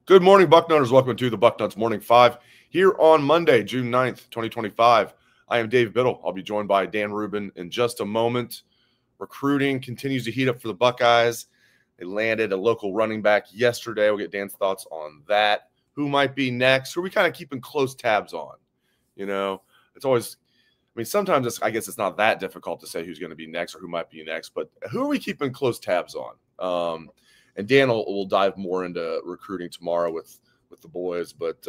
Good morning, Bucknutters. Welcome to the Bucknuts Morning 5 here on Monday, June 9th, 2025. I am Dave Biddle. I'll be joined by Dan Rubin in just a moment. Recruiting continues to heat up for the Buckeyes. They landed a local running back yesterday. We'll get Dan's thoughts on that. Who might be next? Who are we kind of keeping close tabs on? You know, it's always, sometimes I guess it's not that difficult to say who's going to be next or who might be next, but who are we keeping close tabs on? And Dan will dive more into recruiting tomorrow with the boys. But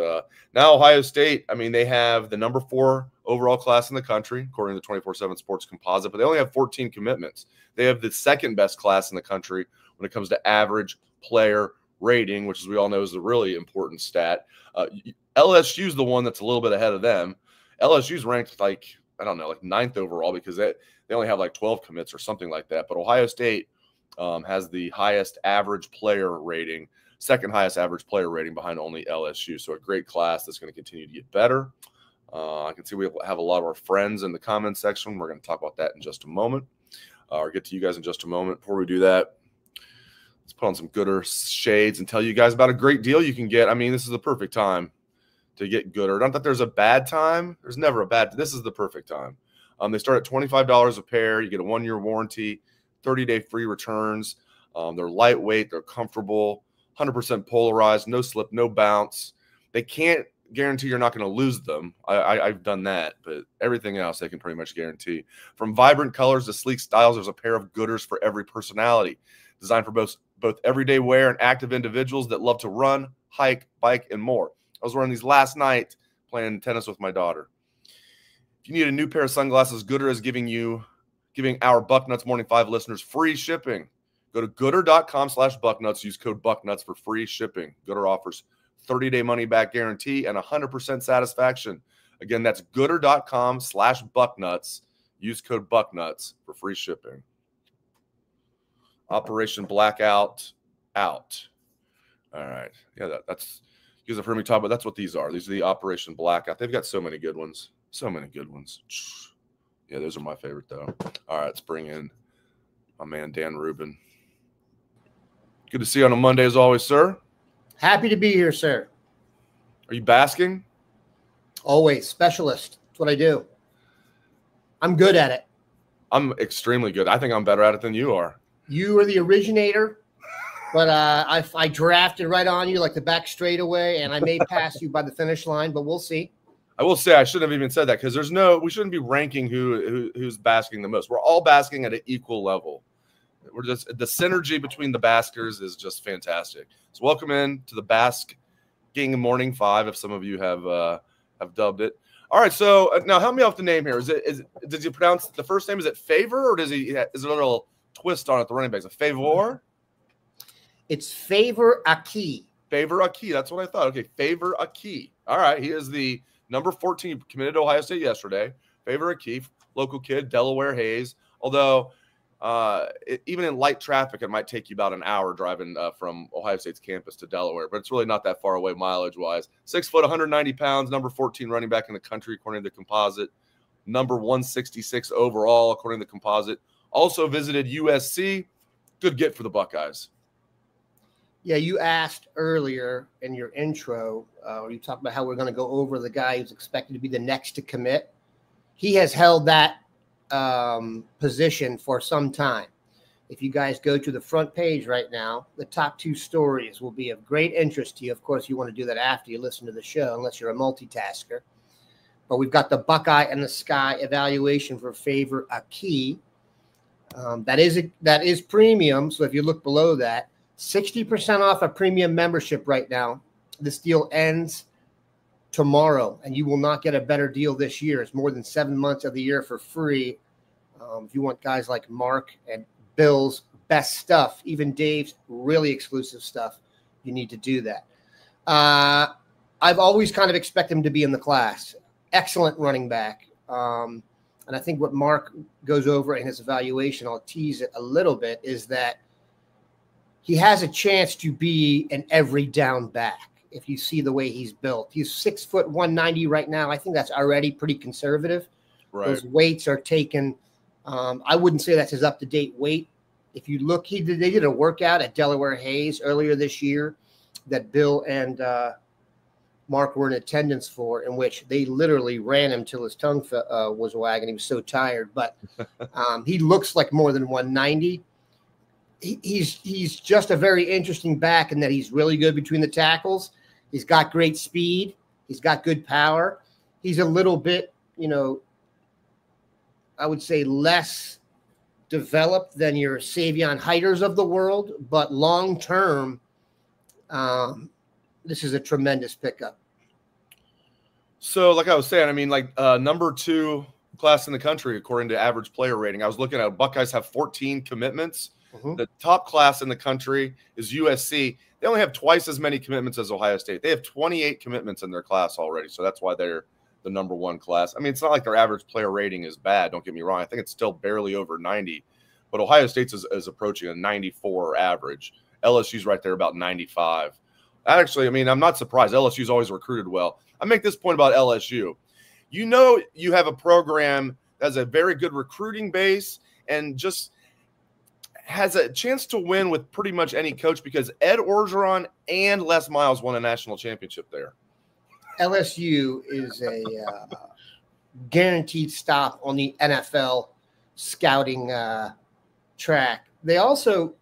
now Ohio State, they have the number 4 overall class in the country, according to the 24/7 Sports Composite, but they only have 14 commitments. They have the second best class in the country when it comes to average player rating, which, as we all know, is a really important stat. LSU is the one that's a little bit ahead of them. LSU's ranked like 9th overall because they only have like 12 commits or something like that. But Ohio State has the highest average player rating, second highest average player rating behind only LSU. So a great class that's going to continue to get better. I can see we have a lot of our friends in the comments section. We're going to talk about that in just a moment, or get to you guys in just a moment. Before we do that, let's put on some gooder shades and tell you guys about a great deal you can get. This is the perfect time to get gooder. Not that there's a bad time. There's never a bad time. This is the perfect time. They start at $25 a pair. You get a 1-year warranty, 30-day free returns. They're lightweight. They're comfortable, 100% polarized, no slip, no bounce. They can't guarantee you're not going to lose them. I've done that, but everything else they can pretty much guarantee. From vibrant colors to sleek styles, there's a pair of gooders for every personality, designed for both everyday wear and active individuals that love to run, hike, bike, and more. I was wearing these last night playing tennis with my daughter. If you need a new pair of sunglasses, Gooder is giving our Bucknuts Morning 5 listeners free shipping. Go to gooder.com/Bucknuts. Use code Bucknuts for free shipping. Gooder offers 30-day money-back guarantee and 100% satisfaction. Again, that's gooder.com/Bucknuts. Use code Bucknuts for free shipping. Operation Blackout out. All right. Yeah, that's you guys have heard me talk about. That's what these are. These are the Operation Blackout. They've got so many good ones. So many good ones. Yeah, those are my favorite, though. All right, let's bring in my man, Dan Rubin. Good to see you on a Monday, as always, sir. Happy to be here, sir. Are you basking? Always. Specialist. That's what I do. I'm good at it. I'm extremely good. I think I'm better at it than you are. You are the originator, but I drafted right on you like the back straightaway, and I may pass you by the finish line, but we'll see. I will say I shouldn't have even said that because we shouldn't be ranking who's basking the most. We're all basking at an equal level. We're just the synergy between the baskers is just fantastic. So welcome in to the Basking Morning 5, if some of you have dubbed it. All right, so now help me off the name here. Does he pronounce the first name? Is it Favor, or is there a little twist on it? The running back is a Favor. It's Favour Akih. Favour Akih. That's what I thought. Okay, Favour Akih. All right, he is the number 14, committed to Ohio State yesterday. Favour Akih, local kid, Delaware Hayes. Although, even in light traffic, it might take you about an hour driving from Ohio State's campus to Delaware, but it's really not that far away mileage-wise. 6 foot, 190 pounds, number 14 running back in the country, according to the composite. Number 166 overall, according to the composite. Also visited USC. Good get for the Buckeyes. Yeah, you asked earlier in your intro, you talked about how we're going to go over the guy who's expected to be the next to commit. He has held that position for some time. If you guys go to the front page right now, the top 2 stories will be of great interest to you. Of course, you want to do that after you listen to the show, unless you're a multitasker. But we've got the Buckeye and the Sky evaluation for Favour Akih. That is premium. So if you look below that, 60% off a premium membership right now. This deal ends tomorrow, and you will not get a better deal this year. It's more than 7 months of the year for free. If you want guys like Mark and Bill's best stuff, even Dave's really exclusive stuff, you need to do that. I've always kind of expect him to be in the class. Excellent running back. And I think what Mark goes over in his evaluation, I'll tease it a little bit, is that he has a chance to be an every down back. If you see the way he's built, he's 6 foot 190 right now. I think that's already pretty conservative. Right. Those weights are taken. I wouldn't say that's his up-to-date weight. If you look, they did a workout at Delaware Hayes earlier this year. that Bill and Mark were in attendance for, in which they literally ran him till his tongue was wagging. He was so tired, but he looks like more than 190. He's just a very interesting back in that he's really good between the tackles. He's got great speed. He's got good power. He's a little bit, I would say less developed than your Savion Hiders of the world, but long term, this is a tremendous pickup. So, like I was saying, I mean, number 2 class in the country according to average player rating. I was looking at Buckeyes have 14 commitments. The top class in the country is USC. They only have twice as many commitments as Ohio State. They have 28 commitments in their class already, so that's why they're the number 1 class. I mean, it's not like their average player rating is bad. Don't get me wrong. I think it's still barely over 90, but Ohio State's is approaching a 94 average. LSU's right there about 95. Actually, I mean, I'm not surprised. LSU's always recruited well. I make this point about LSU. You have a program that has a very good recruiting base and just has a chance to win with pretty much any coach because Ed Orgeron and Les Miles won a national championship there. LSU is a guaranteed stop on the NFL scouting track. They also,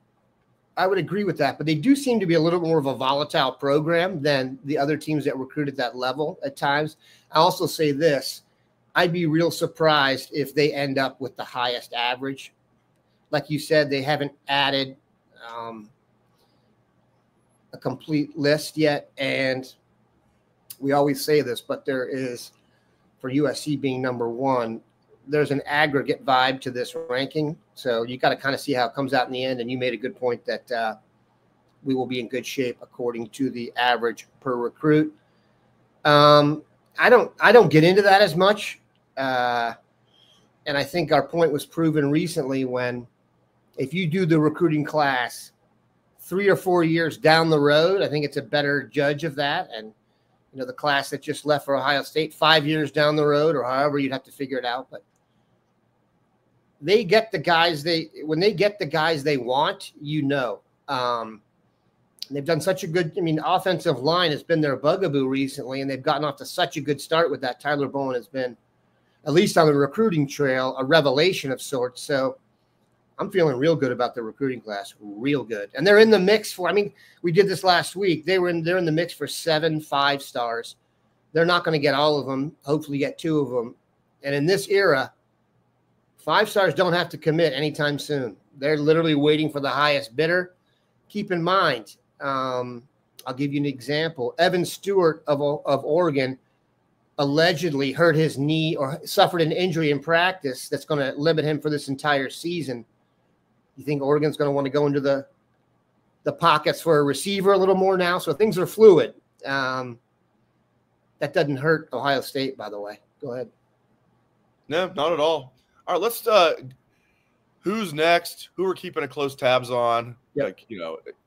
I would agree with that, but they do seem to be a little more of a volatile program than the other teams that recruit at that level at times. I also say this, I'd be real surprised if they end up with the highest average. Like you said, they haven't added a complete list yet. And we always say this, but there is, for USC being number 1, there's an aggregate vibe to this ranking. So you got to kind of see how it comes out in the end. And you made a good point that we will be in good shape according to the average per recruit. I don't get into that as much. And I think our point was proven recently when, if you do the recruiting class 3 or 4 years down the road, I think it's a better judge of that. And, the class that just left for Ohio State 5 years down the road, or however you'd have to figure it out. But they get the guys when they get the guys they want, they've done such a good, offensive line has been their bugaboo recently, and they've gotten off to such a good start with that. Tyler Bowen has been, at least on the recruiting trail, a revelation of sorts. So I'm feeling real good about the recruiting class, real good. And they're in the mix for, we did this last week. They're in the mix for 7 5-stars. They're not going to get all of them, hopefully get 2 of them. And in this era, 5-stars don't have to commit anytime soon. They're literally waiting for the highest bidder. Keep in mind, I'll give you an example. Evan Stewart of Oregon allegedly hurt his knee or suffered an injury in practice that's going to limit him for this entire season. You think Oregon's going to want to go into the pockets for a receiver a little more now? So things are fluid. That doesn't hurt Ohio State, by the way. Go ahead. No, not at all. All right, let's who's next? Who we're keeping a close tabs on? Yep.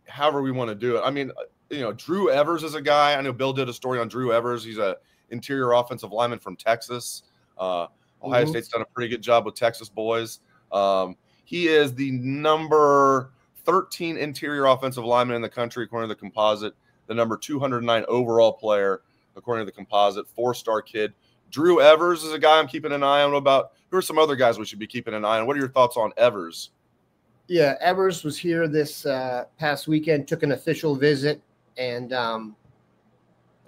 However we want to do it. Drew Evers is a guy. I know Bill did a story on Drew Evers. He's a interior offensive lineman from Texas. Ohio State's done a pretty good job with Texas boys. He is the number 13 interior offensive lineman in the country, according to the composite, the number 209 overall player, according to the composite, 4-star kid. Drew Evers is a guy I'm keeping an eye on. Who are some other guys we should be keeping an eye on? What are your thoughts on Evers? Yeah, Evers was here this past weekend, took an official visit, and I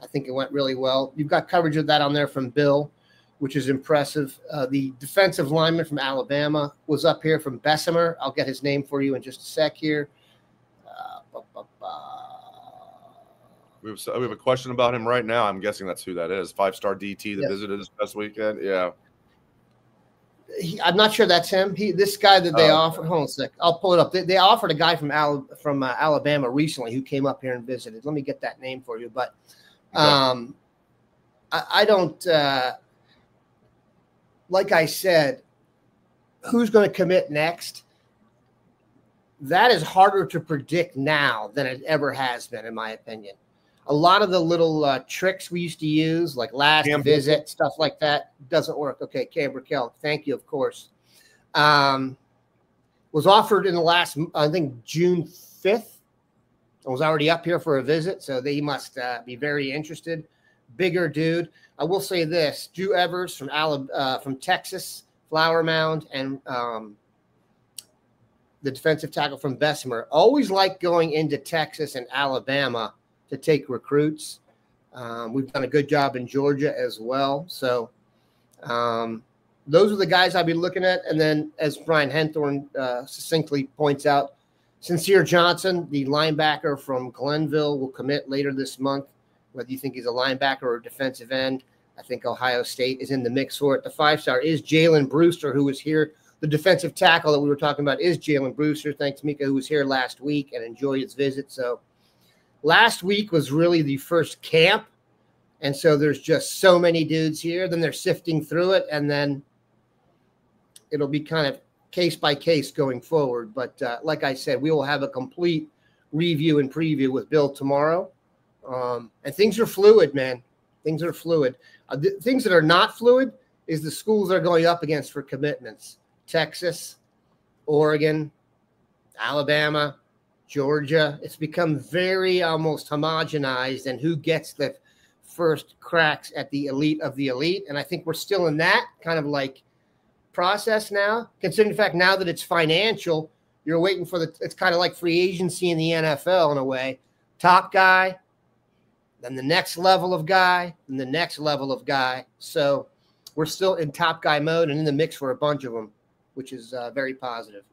think it went really well. You've got coverage of that on there from Bill, which is impressive. The defensive lineman from Alabama was up here from Bessemer. I'll get his name for you in just a sec here. We have a question about him right now. I'm guessing that's who that is. 5-star DT that visited this past weekend. Yeah. I'm not sure that's him. This guy that they offered. Hold on a sec. I'll pull it up. They offered a guy from Alabama recently who came up here and visited. Let me get that name for you. But I don't like I said, who's going to commit next? That is harder to predict now than it ever has been, in my opinion. A lot of the little tricks we used to use, like last visit, stuff like that, doesn't work. Okay, Cam Burkell, thank you, of course. Was offered in the last, I think, June 5th was already up here for a visit, so they must be very interested. Bigger dude. I will say this: Drew Evers from Texas, Flower Mound, and the defensive tackle from Bessemer. Always like going into Texas and Alabama to take recruits. We've done a good job in Georgia as well. So those are the guys I'll be looking at. And then, as Brian Henthorne succinctly points out, Sincere Johnson, the linebacker from Glenville, will commit later this month. Whether you think he's a linebacker or a defensive end, I think Ohio State is in the mix for it. The 5-star is Jalen Brewster, who was here. The defensive tackle that we were talking about is Jalen Brewster. Thanks, Mika, who was here last week and enjoyed his visit. So last week was really the first camp. And so there's just so many dudes here. Then they're sifting through it. And then it'll be kind of case by case going forward. But like I said, we will have a complete review and preview with Bill tomorrow. And things are fluid, man. Things are fluid. Things that are not fluid is the schools they're going up against for commitments. Texas, Oregon, Alabama, Georgia. It's become very almost homogenized, and who gets the first cracks at the elite of the elite. And I think we're still in that kind of like process now, considering the fact now that it's financial, you're waiting for it's kind of like free agency in the NFL in a way. Top guy, then the next level of guy, and the next level of guy. So we're still in top guy mode and in the mix for a bunch of them, which is very positive.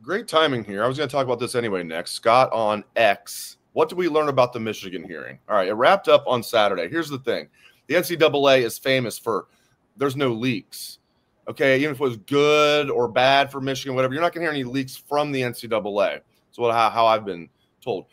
Great timing here. I was going to talk about this anyway next. Scott on X. What did we learn about the Michigan hearing? All right, it wrapped up on Saturday. Here's the thing. The NCAA is famous for there's no leaks. Okay, even if it was good or bad for Michigan, whatever, you're not going to hear any leaks from the NCAA. So how I've been told.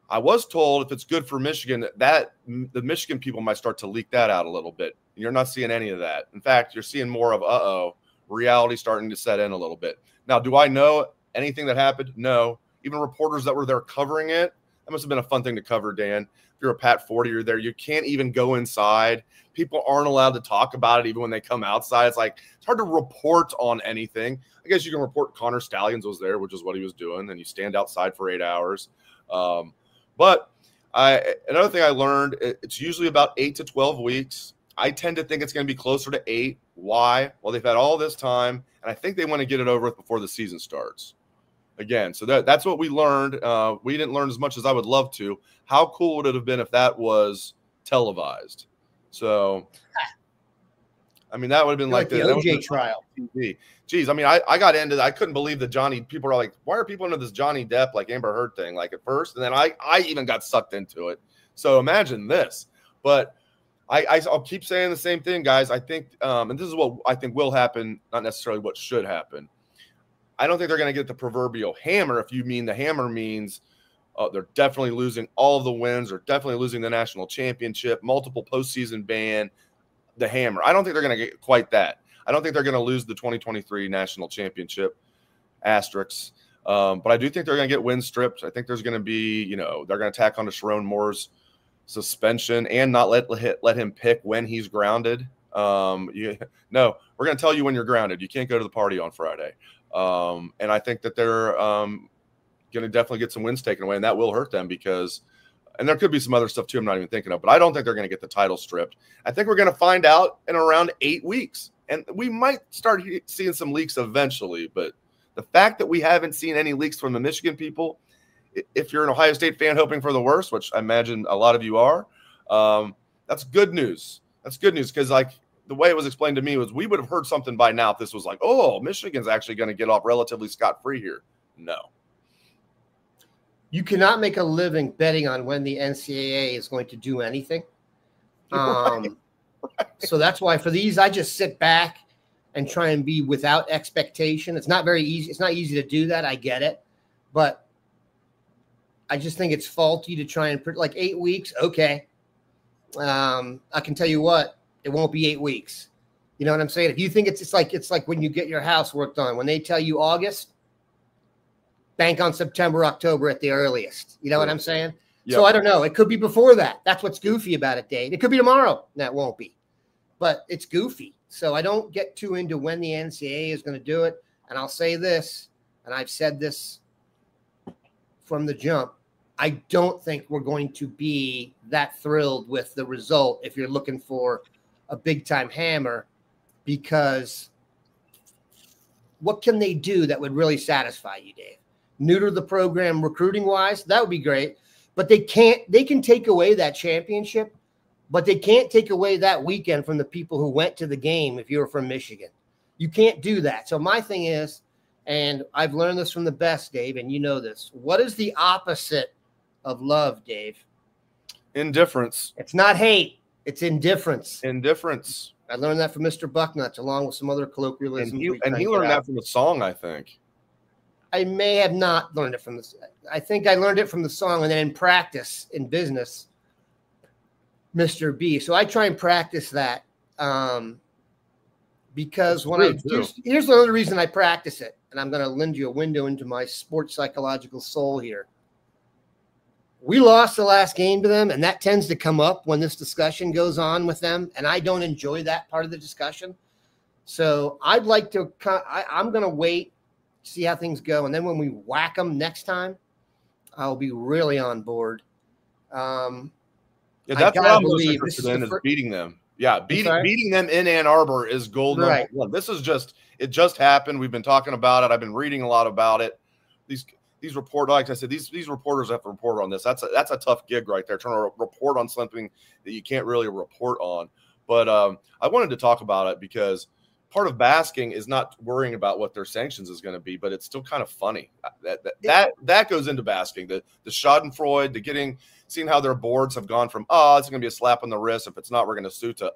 I was told if it's good for Michigan, that the Michigan people might start to leak that out a little bit. You're not seeing any of that. In fact, you're seeing more of, reality starting to set in a little bit. Now, do I know anything that happened? No. Even reporters that were there covering it, that must have been a fun thing to cover, Dan. If you're a Pat 40, you're there. You can't even go inside. People aren't allowed to talk about it even when they come outside. It's like it's hard to report on anything. I guess you can report Connor Stallions was there, which is what he was doing, and you stand outside for 8 hours. But another thing I learned, it's usually about 8 to 12 weeks. I tend to think it's going to be closer to 8. Why? Well, they've had all this time, and I think they want to get it over with before the season starts. Again, so that's what we learned. We didn't learn as much as I would love to. How cool would it have been if that was televised? So, I mean, that would have been like the OJ trial. TV. Geez, I mean, I got into that. I couldn't believe that people are like, why are people into this Johnny Depp, like Amber Heard thing, like at first? And then I even got sucked into it. So imagine this. But I'll keep saying the same thing, guys. I think, and this is what I think will happen, not necessarily what should happen. I don't think they're going to get the proverbial hammer. If you mean the hammer means they're definitely losing all of the wins, or definitely losing the national championship, multiple postseason ban, the hammer. I don't think they're going to get quite that. I don't think they're going to lose the 2023 national championship asterisks. But I do think they're going to get wins stripped. I think there's going to be, they're going to tack on to Sharon Moore's suspension and not let him pick when he's grounded. No, we're going to tell you when you're grounded. You can't go to the party on Friday. And I think that they're going to definitely get some wins taken away, and that will hurt them and there could be some other stuff too I'm not even thinking of, but I don't think they're going to get the title stripped. I think we're going to find out in around 8 weeks, and we might start seeing some leaks eventually, but the fact that we haven't seen any leaks from the Michigan people, if you're an Ohio State fan hoping for the worst, which I imagine a lot of you are, that's good news. That's good news, because like the way it was explained to me was we would have heard something by now if this was like, oh, Michigan's actually going to get off relatively scot-free here. No. You cannot make a living betting on when the NCAA is going to do anything. Right. So that's why for these, I just sit back and try and be without expectation. It's not very easy. It's not easy to do that. I get it. But I just think it's faulty to try and like 8 weeks. Okay. I can tell you what, it won't be 8 weeks. You know what I'm saying? If you think it's like when you get your house work done, when they tell you August, bank on September, October at the earliest. You know what I'm saying? Yep. So I don't know. It could be before that. That's what's goofy about it, Dave. It could be tomorrow. That won't be. But it's goofy. So I don't get too into when the NCAA is going to do it. And I'll say this, and I've said this from the jump. I don't think we're going to be that thrilled with the result if you're looking for a big-time hammer, because what can they do that would really satisfy you, Dave? Neuter the program recruiting-wise? That would be great. But they can't. They can take away that championship, but they can't take away that weekend from the people who went to the game if you were from Michigan. You can't do that. So my thing is, and I've learned this from the best, Dave, and you know this, what is the opposite of love, Dave? Indifference. It's not hate. It's indifference. Indifference. I learned that from Mr. Bucknuts, along with some other colloquialisms. And he learned that from the song, I think. I may have not learned it from this. I think I learned it from the song, and then in practice, in business, Mr. B. So I try and practice that because here's another reason I practice it, and I'm going to lend you a window into my sports psychological soul here. We lost the last game to them, and that tends to come up when this discussion goes on with them, and I don't enjoy that part of the discussion. So I'd like to I'm going to wait, see how things go, and then when we whack them next time, I'll be really on board. Yeah, that's what I'm most interested in, is beating them. Yeah, beating them in Ann Arbor is gold number one. This is it just happened. We've been talking about it. I've been reading a lot about it. These report, like I said, these reporters have to report on this. That's a tough gig right there, trying to report on something that you can't really report on. But I wanted to talk about it because part of basking is not worrying about what their sanctions is going to be, but it's still kind of funny. That goes into basking. The Schadenfreude, seeing how their boards have gone from, it's going to be a slap on the wrist. If it's not, we're going to sue, to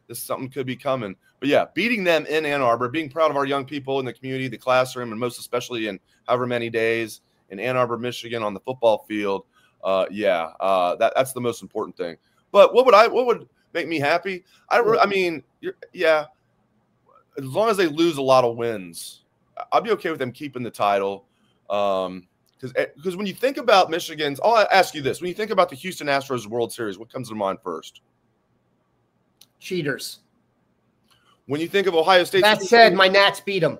this something could be coming. But yeah, beating them in Ann Arbor, being proud of our young people in the community, the classroom, and most especially in however many days in Ann Arbor, Michigan, on the football field. That's the most important thing. But what would make me happy? I mean, as long as they lose a lot of wins, I'd be okay with them keeping the title. Because when you think about Michigan's, I'll ask you this: when you think about the Houston Astros World Series, what comes to mind first? Cheaters. When you think of Ohio State, that said, my Nats beat them.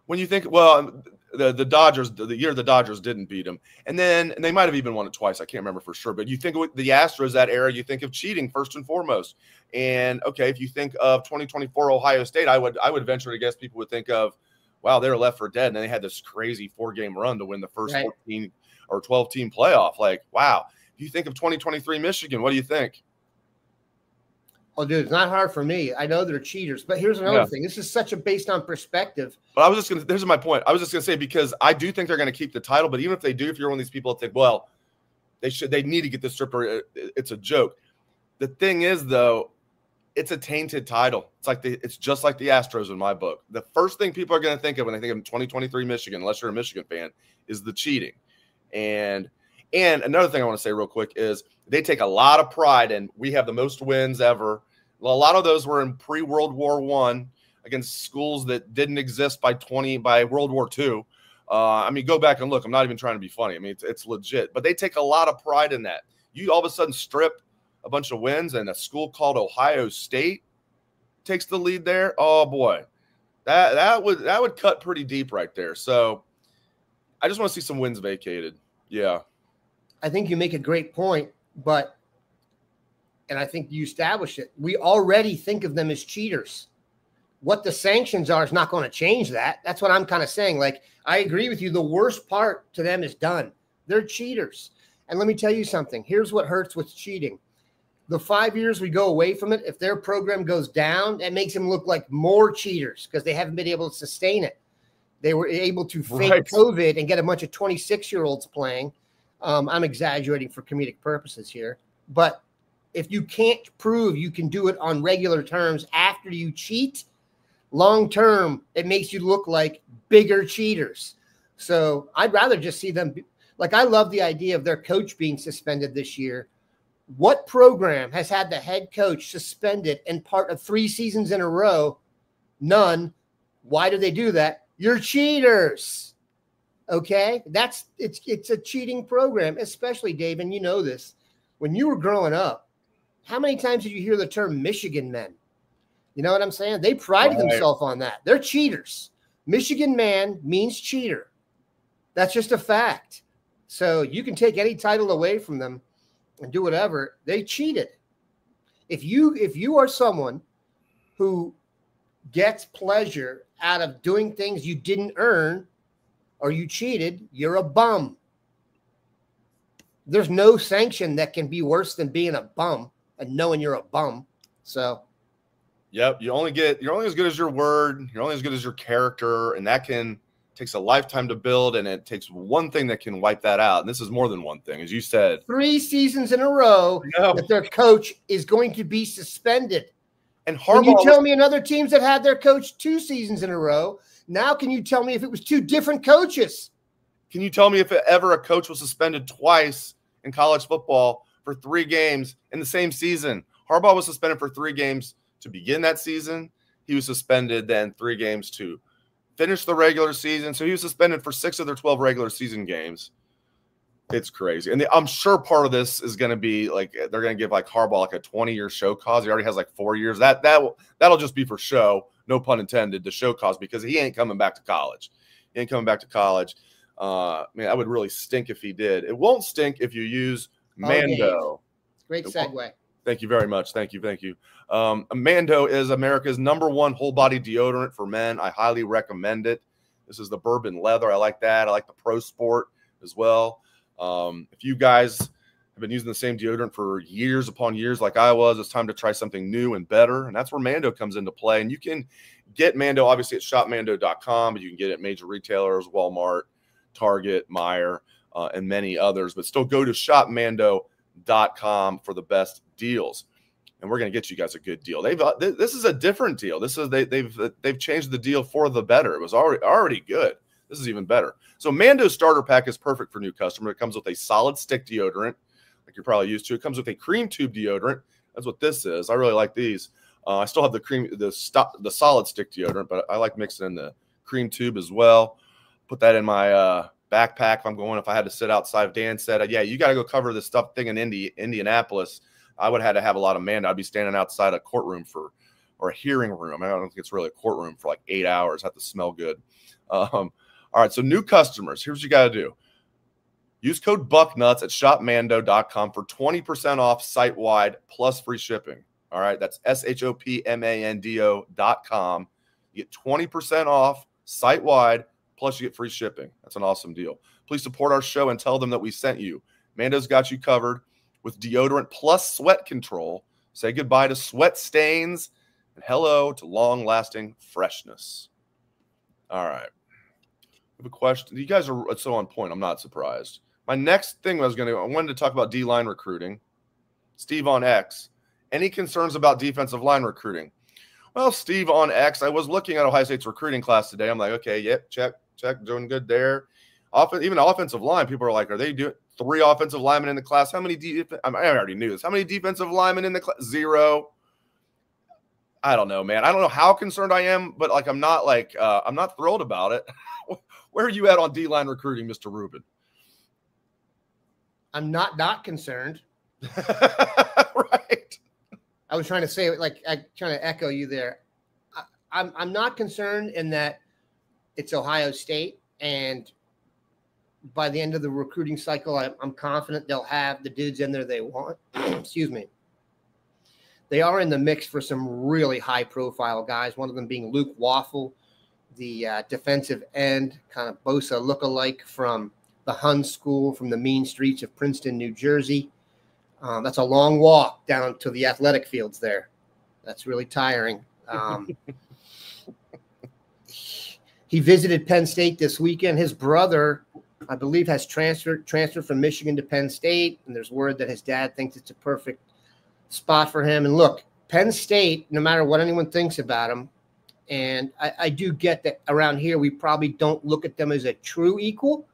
When you think, the Dodgers, the year the Dodgers didn't beat them, and they might have even won it twice. I can't remember for sure. But you think of the Astros that era, you think of cheating first and foremost. And okay, if you think of 2024 Ohio State, I would venture to guess people would think of, wow, they were left for dead, and they had this crazy 4-game run to win the first 14 or 12-team playoff. Like, wow. If you think of 2023 Michigan, what do you think? Oh, dude, it's not hard for me. I know they're cheaters, but here's another thing. This is such a based on perspective. But here's my point. I was just going to say, because I do think they're going to keep the title, but even if they do, if you're one of these people that think, well, they need to get this stripped, or it's a joke. The thing is, though, it's a tainted title. It's just like the Astros in my book. The first thing people are going to think of when they think of 2023 Michigan, unless you're a Michigan fan, is the cheating. And another thing I want to say real quick is they take a lot of pride in, we have the most wins ever. A lot of those were in pre-World War I against schools that didn't exist by World War II. I mean, go back and look. I'm not even trying to be funny. I mean, it's legit. But they take a lot of pride in that. You all of a sudden strip a bunch of wins, and a school called Ohio State takes the lead there. Oh boy, that would cut pretty deep right there. So I just want to see some wins vacated. Yeah, I think you make a great point, and I think you establish it. We already think of them as cheaters. What the sanctions are is not going to change that. That's what I'm kind of saying. Like, I agree with you. The worst part to them is done. They're cheaters. And let me tell you something. Here's what hurts with cheating. The 5 years we go away from it, if their program goes down, that makes them look like more cheaters because they haven't been able to sustain it. They were able to fake COVID and get a bunch of 26-year-olds playing. I'm exaggerating for comedic purposes here. But if you can't prove you can do it on regular terms after you cheat, long term, it makes you look like bigger cheaters. So I'd rather just see them. I love the idea of their coach being suspended this year. What program has had the head coach suspended in part of 3 seasons in a row? None. Why do they do that? You're cheaters. Okay? It's a cheating program, especially, Dave, and you know this. When you were growing up, how many times did you hear the term Michigan men? You know what I'm saying? They prided themselves on that. They're cheaters. Michigan man means cheater. That's just a fact. So you can take any title away from them and do whatever. They cheated. If you are someone who gets pleasure out of doing things you didn't earn or you cheated, you're a bum. There's no sanction that can be worse than being a bum and knowing you're a bum. So, yep, you're only as good as your word. You're only as good as your character, and that takes a lifetime to build, and it takes one thing that can wipe that out. And this is more than one thing, as you said. 3 seasons in a row that their coach is going to be suspended. And Harbaugh, can you tell me another teams that had their coach 2 seasons in a row? Now, can you tell me if it was 2 different coaches? Can you tell me if ever a coach was suspended twice in college football for 3 games in the same season? Harbaugh was suspended for 3 games to begin that season. He was suspended then 3 games to finish the regular season. So he was suspended for 6 of their 12 regular season games. It's crazy. And I'm sure part of this is going to be like, they're going to give like Harbaugh like a 20-year show cause. He already has like 4 years. That'll just be for show. No pun intended, to show cause, because he ain't coming back to college. He ain't coming back to college. Man, that would really stink if he did. It won't stink if you use Mando. Great segue. Thank you very much. Thank you. Mando is America's #1 whole body deodorant for men. I highly recommend it. This is the bourbon leather. I like that. I like the Pro Sport as well. If you guys have been using the same deodorant for years upon years like I was, it's time to try something new and better. And that's where Mando comes into play. And you can get Mando, obviously, at shopmando.com, but you can get it at major retailers, Walmart, Target, Meijer, and many others. But still go to shopmando.com for the best deals. And we're going to get you guys a good deal. This is a different deal. They've changed the deal for the better. It was already good. This is even better. So Mando's starter pack is perfect for new customers. It comes with a solid stick deodorant, like you're probably used to. It comes with a cream tube deodorant. That's what this is. I really like these. I still have the solid stick deodorant, but I like mixing in the cream tube as well. Put that in my backpack if I had to sit outside. Dan said, yeah, you got to go cover this thing in Indianapolis. I would have had to have a lot of Mando. I'd be standing outside a courtroom or a hearing room. I don't think it's really a courtroom for like 8 hours. Have to smell good. All right, so new customers, here's what you got to do. Use code Bucknuts at shopmando.com for 20% off site-wide plus free shipping. All right, that's shopmando.com. You get 20% off site-wide, plus you get free shipping. That's an awesome deal. Please support our show and tell them that we sent you. Mando's got you covered with deodorant plus sweat control. Say goodbye to sweat stains and hello to long-lasting freshness. All right. I have a question. You guys are so on point. I'm not surprised. My next thing I wanted to talk about D-line recruiting. Steve on X. Any concerns about defensive line recruiting? Well, Steve on X, I was looking at Ohio State's recruiting class today. I'm like, okay, yep, check, doing good there. Even offensive line, people are like, are they doing 3 offensive linemen in the class? How many I already knew this. How many defensive linemen in the class? 0. I don't know, man. I don't know how concerned I am, but like I'm not thrilled about it. Where are you at on D-line recruiting, Mr. Rubin? I'm not concerned. Right. I was trying to say, like, I'm trying to echo you there. I'm not concerned in that it's Ohio State, and by the end of the recruiting cycle, I'm confident they'll have the dudes in there they want. Excuse me. They are in the mix for some really high-profile guys, one of them being Luke Waffle, the defensive end, kind of Bosa lookalike from the Hun School from the mean streets of Princeton, New Jersey. That's a long walk down to the athletic fields there. That's really tiring. He visited Penn State this weekend. His brother, I believe, has transferred from Michigan to Penn State, and there's word that his dad thinks it's a perfect spot for him. And look, Penn State, no matter what anyone thinks about them, and I do get that around here we probably don't look at them as a true equal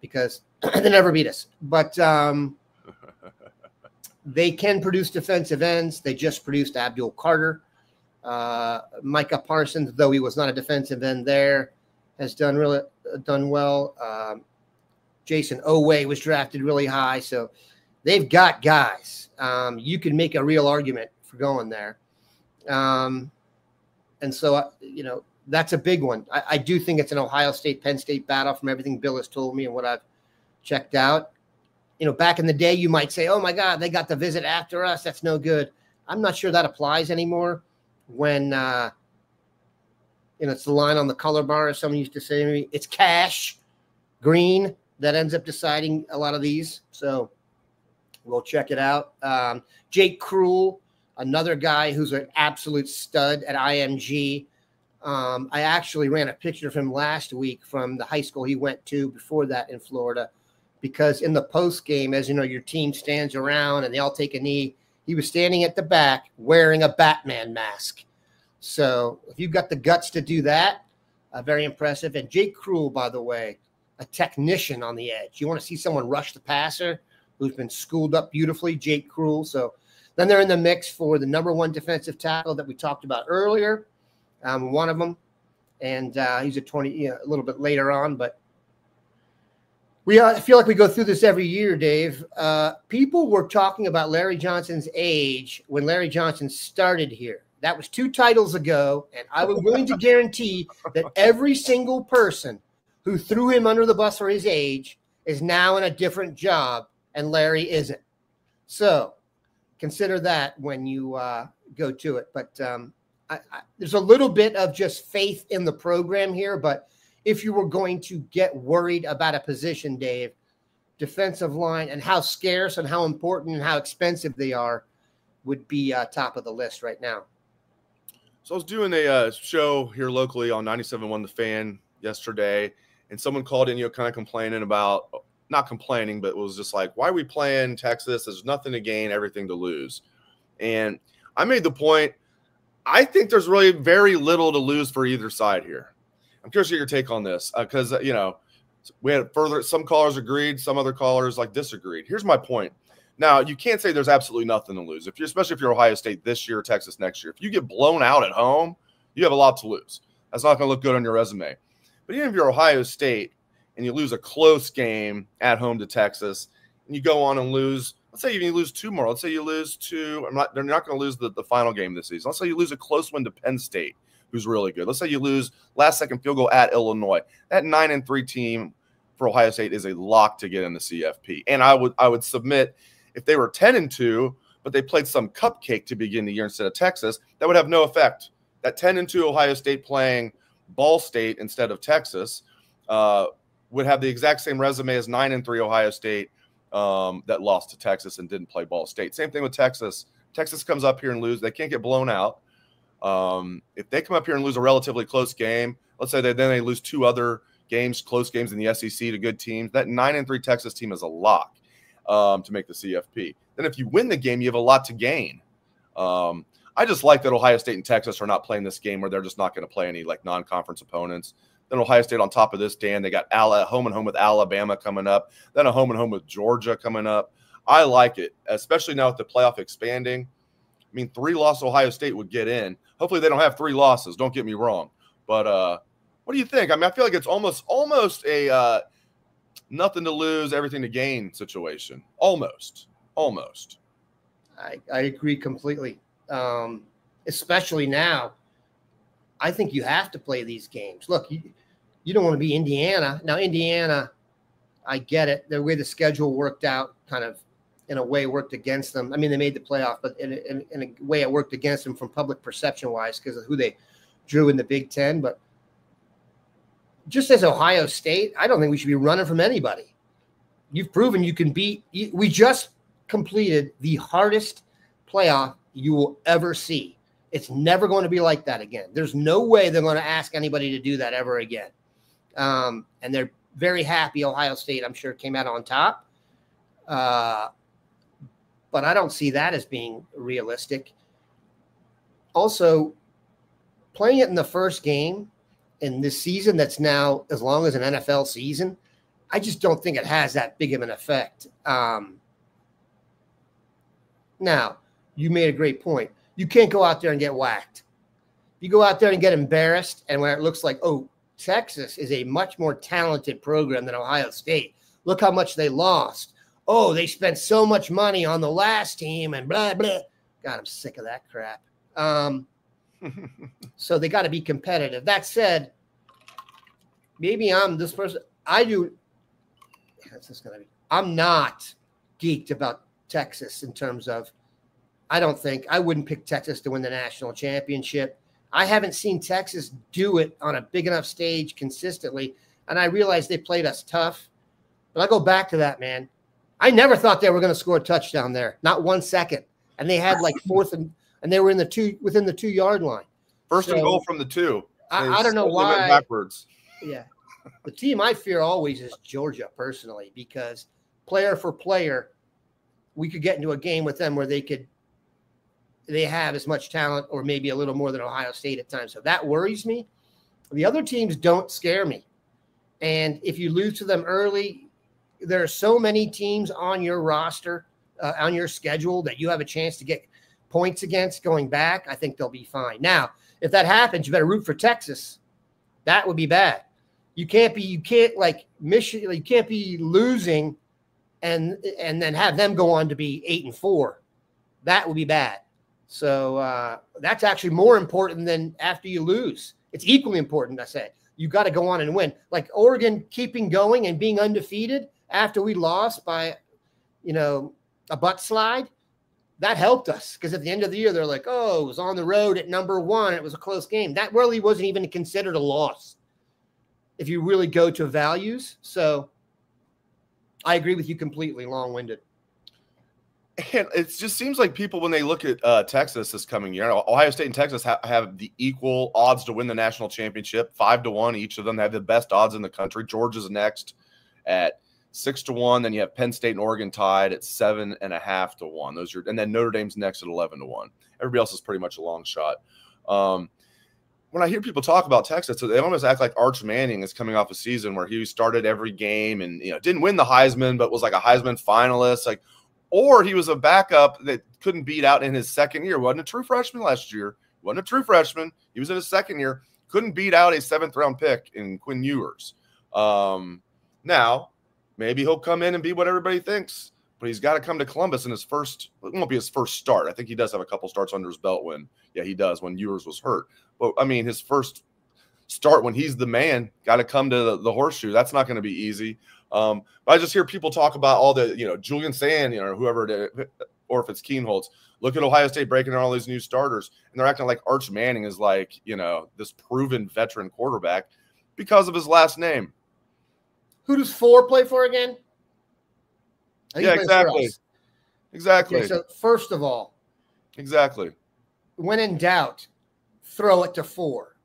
because they never beat us. But they can produce defensive ends. They just produced Abdul Carter. Micah Parsons, though he was not a defensive end there, has done well. Jason Oweh was drafted really high. So they've got guys. You can make a real argument for going there. And so, that's a big one. I do think it's an Ohio State-Penn State battle from everything Bill has told me and what I've checked out. You know, back in the day, you might say, oh, my God, they got the visit after us. That's no good. I'm not sure that applies anymore when, it's the line on the color bar, as someone used to say to me. It's cash, green, that ends up deciding a lot of these. So we'll check it out. Jake Krull, another guy who's an absolute stud at IMG. I actually ran a picture of him last week from the high school he went to before that in Florida, because in the post game, as you know, your team stands around and they all take a knee. He was standing at the back wearing a Batman mask. So if you've got the guts to do that, very impressive. And Jake Krull, by the way, a technician on the edge. You want to see someone rush the passer who's been schooled up beautifully, Jake Krull. So then they're in the mix for the #1 defensive tackle that we talked about earlier. One of them, and he's a 20, a little bit later on, but I feel like we go through this every year, Dave. People were talking about Larry Johnson's age when Larry Johnson started here. That was 2 titles ago, and I was willing to guarantee that every single person who threw him under the bus for his age is now in a different job, and Larry isn't. So consider that when you go to it. But there's a little bit of just faith in the program here, but if you were going to get worried about a position, Dave, defensive line and how scarce and how important and how expensive they are would be top of the list right now. So I was doing a show here locally on 97.1 The Fan yesterday, and someone called in, kind of complaining about, not complaining, but it was just like, why are we playing Texas? There's nothing to gain, everything to lose. And I made the point, I think there's really very little to lose for either side here. I'm curious to get your take on this because, we had some callers agreed, some other callers disagreed. Here's my point. Now, you can't say there's absolutely nothing to lose, especially if you're Ohio State this year or Texas next year. If you get blown out at home, you have a lot to lose. That's not going to look good on your resume. But even if you're Ohio State and you lose a close game at home to Texas, and you go on and lose, let's say you lose 2 more. Let's say you lose to – they're not going to lose the final game this season. Let's say you lose a close one to Penn State, who's really good. Let's say you lose last-second field goal at Illinois. That 9-3 team for Ohio State is a lock to get in the CFP. And I would submit – if they were 10-2, but they played some cupcake to begin the year instead of Texas, that would have no effect. That 10-2 Ohio State playing Ball State instead of Texas would have the exact same resume as 9-3 Ohio State that lost to Texas and didn't play Ball State. Same thing with Texas. Texas comes up here and lose. They can't get blown out. If they come up here and lose a relatively close game, let's say they lose 2 other games, close games in the SEC to good teams, that 9-3 Texas team is a lock to make the CFP. Then if you win the game, you have a lot to gain. I just like that Ohio State and Texas are not playing this game where they're just not going to play any non-conference opponents. Then Ohio State on top of this, Dan, they got home and home with Alabama coming up, then a home and home with Georgia coming up. I like it, especially now with the playoff expanding. I mean, 3-loss Ohio State would get in. Hopefully they don't have 3 losses. Don't get me wrong. But what do you think? I mean, I feel like it's almost a nothing to lose, everything to gain situation. Almost. I agree completely. Especially now, I think you have to play these games. Look, you don't want to be Indiana. Now, Indiana, I get it. The way the schedule worked out kind of in a way worked against them. I mean, they made the playoff, but in a way it worked against them from public perception-wise because of who they drew in the Big Ten. But just as Ohio State, I don't think we should be running from anybody. You've proven you can beat. We just completed the hardest playoff you will ever see. It's never going to be like that again. There's no way they're going to ask anybody to do that ever again. And they're very happy Ohio State, I'm sure, came out on top. But I don't see that as being realistic. Also, playing it in the first game in this season that's now as long as an NFL season, I just don't think it has that big of an effect. Now, you made a great point. You can't go out there and get whacked. You go out there and get embarrassed, and where it looks like, oh, Texas is a much more talented program than Ohio State. Look how much they lost. Oh, they spent so much money on the last team and blah, blah. God, I'm sick of that crap. So they got to be competitive. That said, maybe I'm this person. I'm not geeked about Texas in terms of, I wouldn't pick Texas to win the national championship. I haven't seen Texas do it on a big enough stage consistently. And I realize they played us tough. But I go back to that, man. I never thought they were going to score a touchdown there. Not 1 second. And they had like and they were within the 2-yard line. First and goal from the 2. I don't know why. Went backwards. Yeah. The team I fear always is Georgia, personally, because player for player, we could get into a game with them where they have as much talent or maybe a little more than Ohio State at times. So that worries me. The other teams don't scare me. And if you lose to them early, there are so many teams on your roster, on your schedule, that you have a chance to get points against going back. I think they'll be fine. Now, if that happens, you better root for Texas. That would be bad. You can't like Michigan, you can't be losing and then have them go on to be 8-4. That would be bad. So that's actually more important than after you lose. It's equally important, I said. You got to go on and win. Like Oregon keeping going and being undefeated after we lost by, a butt slide, that helped us, because at the end of the year, they're like, oh, it was on the road at number 1. It was a close game. That really wasn't even considered a loss if you really go to values. So I agree with you completely, long-winded. And it just seems like people, when they look at Texas this coming year, Ohio State and Texas have the equal odds to win the national championship, 5-1. Each of them have the best odds in the country. Georgia's next at 6-1. Then you have Penn State and Oregon tied at 7.5 to 1. And then Notre Dame's next at 11 to 1. Everybody else is pretty much a long shot. When I hear people talk about Texas, they almost act like Arch Manning is coming off a season where he started every game and didn't win the Heisman, but was like a Heisman finalist, or he was a backup that couldn't beat out in his second year. Wasn't a true freshman last year. Wasn't a true freshman. He was in his second year. Couldn't beat out a 7th-round pick in Quinn Ewers. Now, maybe he'll come in and be what everybody thinks, but he's got to come to Columbus in his first – it won't be his first start. I think he does have a couple starts under his belt when – yeah, he does, when Ewers was hurt. But, I mean, his first start when he's the man, got to come to the horseshoe. That's not going to be easy. But I just hear people talk about all the, Julian Sand, or whoever, or if it's Keenholz. Look at Ohio State breaking in all these new starters, and they're acting like Arch Manning is like, this proven veteran quarterback because of his last name. Who does 4 play for again? Yeah, exactly. Exactly. Okay, so first of all, exactly. When in doubt, throw it to 4.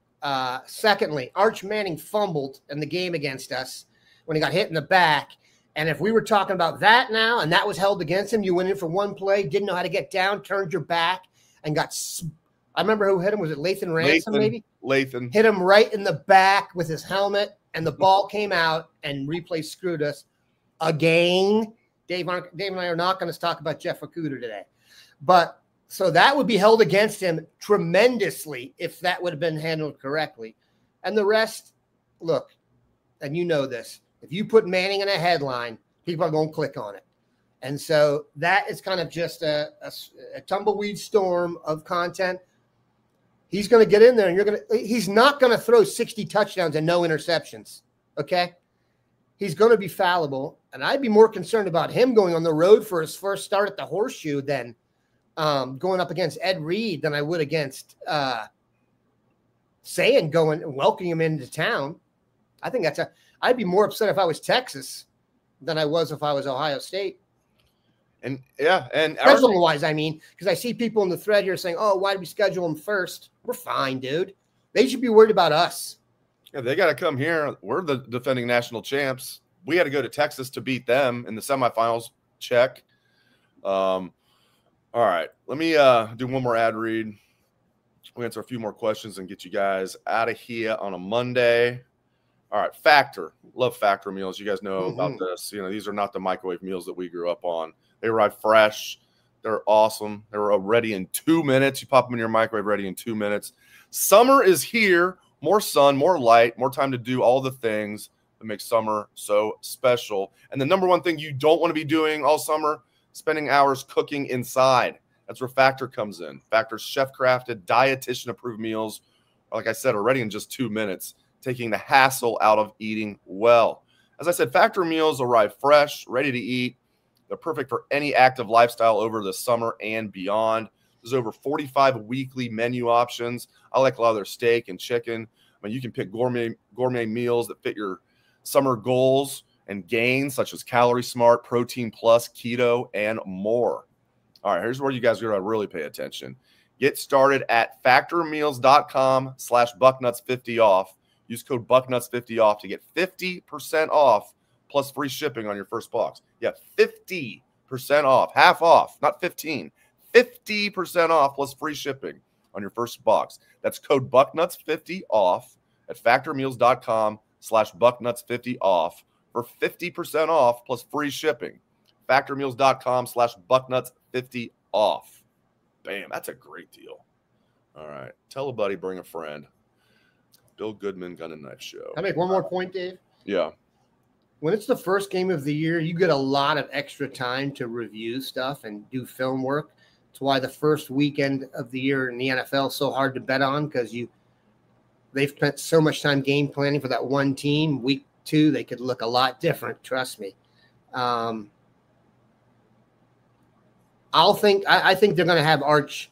Secondly, Arch Manning fumbled in the game against us when he got hit in the back. And if we were talking about that now, and that was held against him, you went in for one play, didn't know how to get down, turned your back, and got – I remember who hit him. Was it Lathan Ransom, maybe? Lathan. Hit him right in the back with his helmet, and the ball came out, and replay screwed us again. Dave and I are not going to talk about Jeff Okudah today. But so that would be held against him tremendously if that would have been handled correctly. And the rest, look, and you know this, if you put Manning in a headline, people are going to click on it. And so that is kind of just a tumbleweed storm of content. He's going to get in there, and he's not going to throw 60 touchdowns and no interceptions. Okay. He's going to be fallible. And I'd be more concerned about him going on the road for his first start at the Horseshoe than going up against Ed Reed than I would against Sand going and welcoming him into town. I think I'd be more upset if I was Texas than I was if I was Ohio State. And yeah, and scheduling wise, I mean, because I see people in the thread here saying, "Oh, why did we schedule them first?" We're fine, dude. They should be worried about us. Yeah, they got to come here. We're the defending national champs. We had to go to Texas to beat them in the semifinals. Check. All right, let me do one more ad read. We'll answer a few more questions and get you guys out of here on a Monday. All right, Factor. Love Factor meals. You guys know about this. These are not the microwave meals that we grew up on. They arrive fresh. They're awesome. They're ready in 2 minutes. You pop them in your microwave, ready in 2 minutes. Summer is here. More sun, more light, more time to do all the things that make summer so special. And the number one thing you don't want to be doing all summer, spending hours cooking inside. That's where Factor comes in. Factor's chef-crafted, dietitian-approved meals are, like I said, are ready in just 2 minutes, taking the hassle out of eating well. As I said, Factor meals arrive fresh, ready to eat. They're perfect for any active lifestyle over the summer and beyond. There's over 45 weekly menu options. I like a lot of their steak and chicken. I mean, you can pick gourmet meals that fit your summer goals and gains, such as Calorie Smart, Protein Plus, Keto, and more. All right, here's where you guys are going to really pay attention. Get started at factormeals.com/bucknuts50 off. Use code bucknuts50 off to get 50% off plus free shipping on your first box. Yeah, 50% off, half off, not 15. 50% off plus free shipping on your first box. That's code bucknuts50 off at factormeals.com/bucknuts50 off for 50% off plus free shipping. Factormeals.com/bucknuts50 off. Bam, that's a great deal. All right, tell a buddy, bring a friend. Bill Goodman Gun and Knife Show. Can I make one more point, Dave? Yeah. When it's the first game of the year, you get a lot of extra time to review stuff and do film work. It's why the first weekend of the year in the NFL is so hard to bet on, because they've spent so much time game planning for that one team. Week 2, they could look a lot different. Trust me. I think they're going to have Arch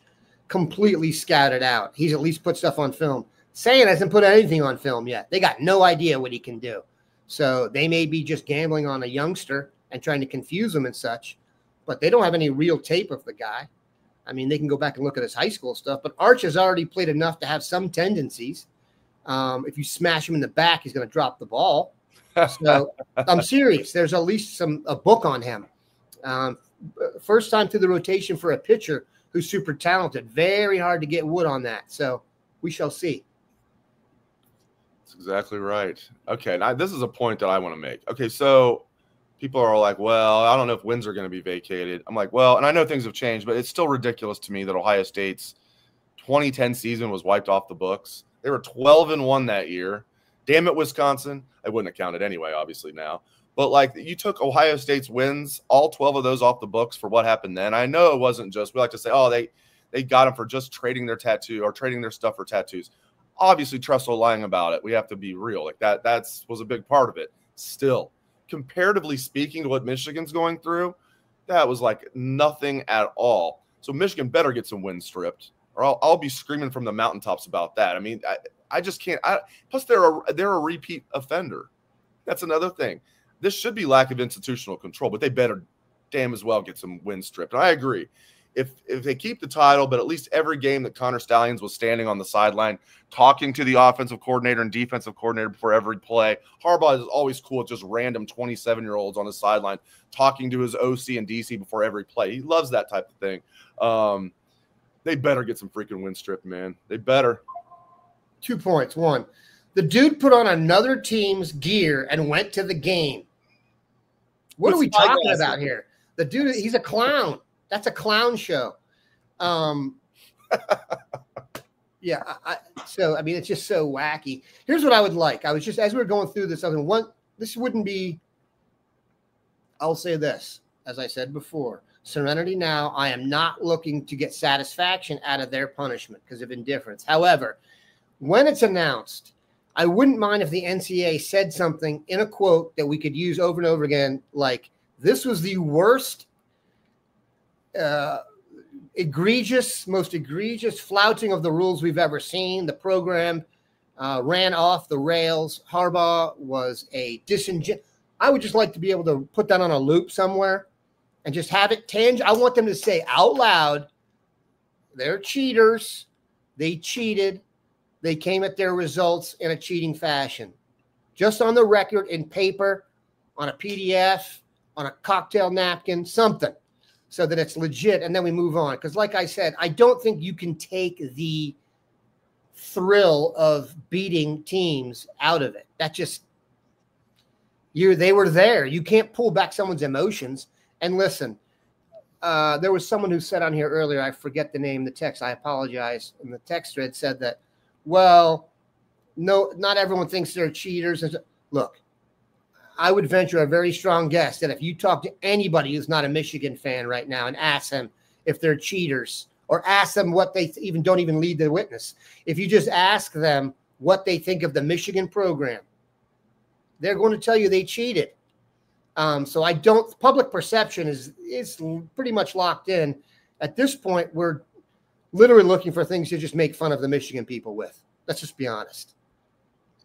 completely scouted out. He's at least put stuff on film. Saying hasn't put anything on film yet. They got no idea what he can do. So they may be just gambling on a youngster and trying to confuse him and such, but they don't have any real tape of the guy. I mean, they can go back and look at his high school stuff, but Arch has already played enough to have some tendencies. If you smash him in the back, he's going to drop the ball. So I'm serious. There's at least a book on him. First time through the rotation for a pitcher who's super talented. Very hard to get wood on that. So we shall see. That's exactly right. Okay, now this is a point that I want to make. Okay, so people are like, well, I don't know if wins are going to be vacated. I'm like, well, and I know things have changed, but it's still ridiculous to me that Ohio State's 2010 season was wiped off the books. They were 12-1 that year. Damn it, Wisconsin. I wouldn't have counted anyway, obviously now. But, like, you took Ohio State's wins, all 12 of those off the books for what happened then. I know it wasn't just – we like to say, oh, they got them for just trading their tattoo or trading their stuff for tattoos. Obviously, Tressel lying about it. We have to be real. Like, that was a big part of it. Still, comparatively speaking to what Michigan's going through, that was, like, nothing at all. So Michigan better get some wins stripped, or I'll be screaming from the mountaintops about that. I mean, I just can't. Plus, they're a repeat offender. That's another thing. This should be lack of institutional control, but they better damn as well get some wins stripped. And I agree. If they keep the title, but at least every game that Connor Stallions was standing on the sideline talking to the offensive coordinator and defensive coordinator before every play. Harbaugh is always cool with just random 27-year-olds on the sideline talking to his OC and DC before every play. He loves that type of thing. They better get some freaking win strip, man. They better. 2 points. One, the dude put on another team's gear and went to the game. What are we talking about here? The dude, he's a clown. That's a clown show. Yeah. So, I mean, it's just so wacky. Here's what I would like. I was just, as we were going through this, this wouldn't be, I'll say this, as I said before, serenity now. I am not looking to get satisfaction out of their punishment because of indifference. However, when it's announced, I wouldn't mind if the NCAA said something in a quote that we could use over and over again, like, this was the worst, most egregious flouting of the rules we've ever seen. The program ran off the rails. Harbaugh was a I would just like to be able to put that on a loop somewhere and just have it tangible. I want them to say out loud, they're cheaters. They cheated. They came at their results in a cheating fashion. Just on the record, in paper, on a PDF, on a cocktail napkin, something, so that it's legit, and then we move on. Because like I said, I don't think you can take the thrill of beating teams out of it. That just they were there. You can't pull back someone's emotions. And listen, there was someone who said on here earlier, I forget the name, the text, I apologize, and the text thread said that, well, no, not everyone thinks they're cheaters. Look, I would venture a very strong guess that if you talk to anybody who's not a Michigan fan right now and ask them if they're cheaters, or ask them what they don't even lead the witness. If you just ask them what they think of the Michigan program, they're going to tell you they cheated. So public perception is pretty much locked in. At this point, we're literally looking for things to just make fun of the Michigan people with. Let's just be honest.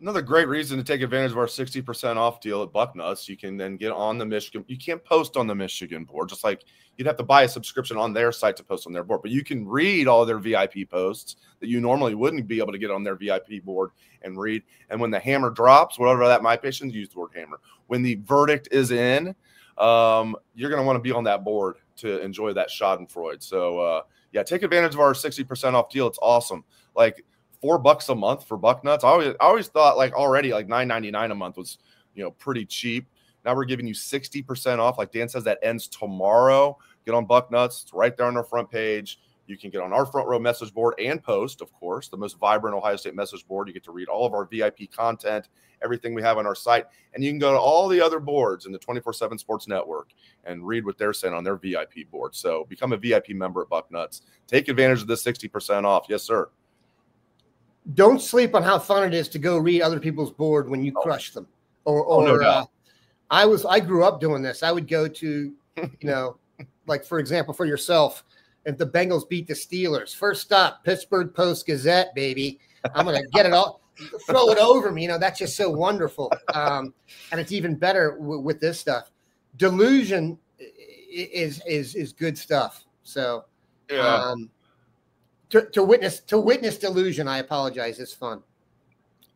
Another great reason to take advantage of our 60% off deal at Bucknuts. You can then get on the Michigan. You can't post on the Michigan board, just like you'd have to buy a subscription on their site to post on their board. But you can read all their VIP posts that you normally wouldn't be able to get on their VIP board and read. And when the hammer drops, whatever that might be, use the word hammer. When the verdict is in, you're going to want to be on that board to enjoy that schadenfreude. So, yeah, take advantage of our 60% off deal. It's awesome. Like, $4 a month for Bucknuts. I always thought like already like $9.99 a month was, pretty cheap. Now we're giving you 60% off. Like Dan says, that ends tomorrow. Get on Bucknuts. It's right there on our front page. You can get on our front row message board and post, of course, the most vibrant Ohio State message board. You get to read all of our VIP content, everything we have on our site. And you can go to all the other boards in the 24/7 Sports Network and read what they're saying on their VIP board. So become a VIP member at Bucknuts. Take advantage of this 60% off. Yes, sir. Don't sleep on how fun it is to go read other people's board when you crush them. No I grew up doing this. I would go to, like, for example, for yourself, if the Bengals beat the Steelers, first up, Pittsburgh Post-Gazette, baby. I'm going to get it all, throw it over me. That's just so wonderful. And it's even better with this stuff. Delusion is good stuff. So, yeah. To witness delusion, I apologize. It's fun.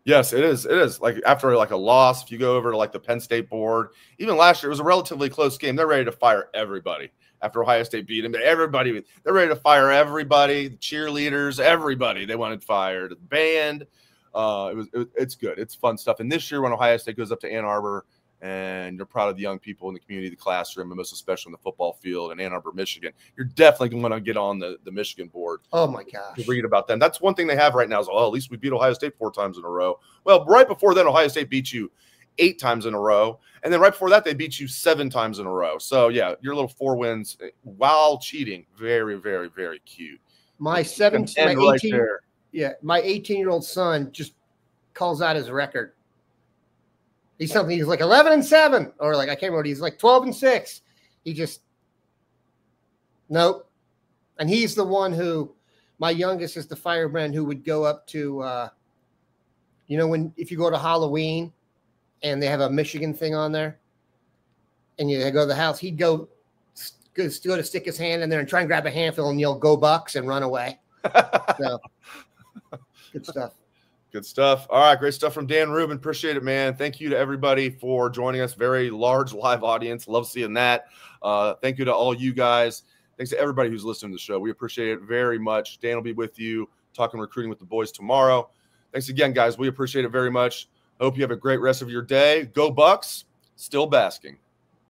Yes, it is. It is. Like after like a loss, if you go over to like the Penn State board, even last year, it was a relatively close game. They're ready to fire everybody after Ohio State beat them. They're ready to fire everybody, the cheerleaders, everybody. They wanted fired. The band. It's good. It's fun stuff. And this year, when Ohio State goes up to Ann Arbor, and you're proud of the young people in the community, the classroom, and most especially in the football field in Ann Arbor, Michigan, you're definitely going to get on the Michigan board. Oh, my gosh. To read about them. That's one thing they have right now is, at least we beat Ohio State 4 times in a row. Well, right before then, Ohio State beat you 8 times in a row. And then right before that, they beat you 7 times in a row. So, yeah, your little 4 wins while cheating. Very, very, very cute. My 18-year-old son just calls out his record. He's like 11-7, or like, I can't remember. He's like 12-6. He just, nope. And he's the one who, my youngest is the firebrand who would go up to, if you go to Halloween and they have a Michigan thing on there and you go to the house, he'd go to stick his hand in there and try and grab a handful and yell, "Go Bucks," and run away. So, good stuff. Good stuff. All right, great stuff from Dan Rubin. Appreciate it, man. Thank you to everybody for joining us. Very large live audience. Love seeing that. Thank you to all you guys. Thanks to everybody who's listening to the show. We appreciate it very much. Dan will be with you talking recruiting with the boys tomorrow. Thanks again, guys. We appreciate it very much. I hope you have a great rest of your day. Go Bucks. Still basking.